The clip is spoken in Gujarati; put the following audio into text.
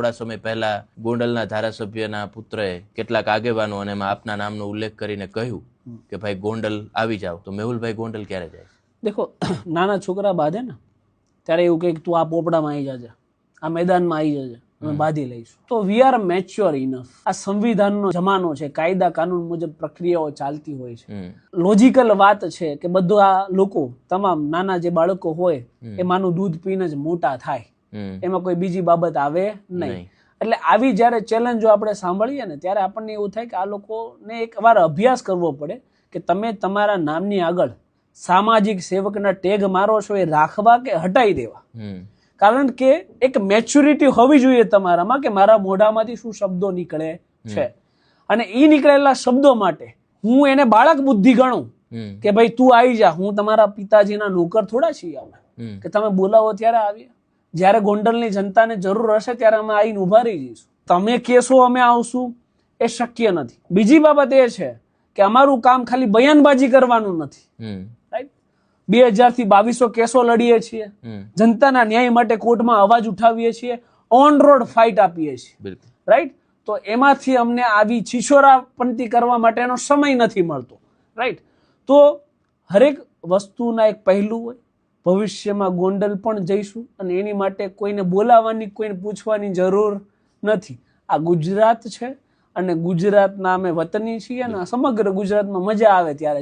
થોડા સમય પહેલા ગોંડલના ધારાસભ્યના પુત્રએ કેટલાક આગેવાનો અને એમાં આપના નામનો ઉલ્લેખ કરીને કહ્યું કે ભાઈ ગોંડલ આવી જાવ, તો મેહુલભાઈ ગોંડલ ક્યારે જાય? દેખો, નાના છોકરા બાંધે ને ત્યારે એવું કહે કે તું આ પોપડામાં આવી જાજે, આ મેદાનમાં આવી જાજે, અમે બાંધી લઈશું. તો વી આર મેચ્યોર ઇનફ. આ સંવિધાનનો જમાનો છે, કાયદા કાનૂન મુજબ પ્રક્રિયાઓ ચાલતી હોય છે. લોજિકલ વાત છે કે બધા લોકો, તમામ નાના જે બાળકો હોય એ માનું દૂધ પીને જ મોટા થાય, એમાં કોઈ બીજી બાબત આવે નહીં. એટલે આવી જ્યારે ચેલેન્જો આપણે સાંભળીએ ને ત્યારે આપણને એવું થાય કે આ લોકોને એક વાર અભ્યાસ કરવો પડે કે તમે તમારા નામની આગળ સામાજિક સેવકના ટેગ મારો છો એ રાખવા કે હટાવી દેવા. કારણ કે એક મેચ્યોરિટી હોવી જોઈએ તમારામાં કે મારા મોઢામાંથી શું શબ્દો નીકળે છે, અને એ નીકળેલા શબ્દો માટે હું એને બાળક બુદ્ધિ ગણું કે ભાઈ તું આવી જા, હું તમારા પિતાજીના નોકર થોડા છીએ અમે કે તમે બોલાવો ત્યારે આવીએ. જ્યારે ગોંડલની જનતાને જરૂર હશે ત્યારે અમે આવીને ઉભા રહી જઈશું. તમે કહેશો અમે આવશું એ શક્ય નથી. બીજી બાબત એ છે કે અમારું કામ ખાલી બયાનબાજી કરવાનું નથી. રાઈટ, 2000 થી 2200 કેસો લડીએ છીએ, જનતાના ન્યાય માટે કોર્ટમાં અવાજ ઉઠાવીએ છીએ, ઓન રોડ ફાઇટ આપીએ છીએ. રાઈટ, તો એમાંથી અમને આવી છીછોરાપંતી કરવા માટેનો સમય નથી મળતો. રાઈટ, તો હરેક વસ્તુના એક પહેલું હોય. ભવિષ્યમાં ગોંડલ પણ જઈશું અને એની માટે કોઈને બોલાવવાની, કોઈને પૂછવાની જરૂર નથી. આ ગુજરાત છે અને ગુજરાતના અમે વતની છીએ અને સમગ્ર ગુજરાતમાં મજા આવે ત્યારે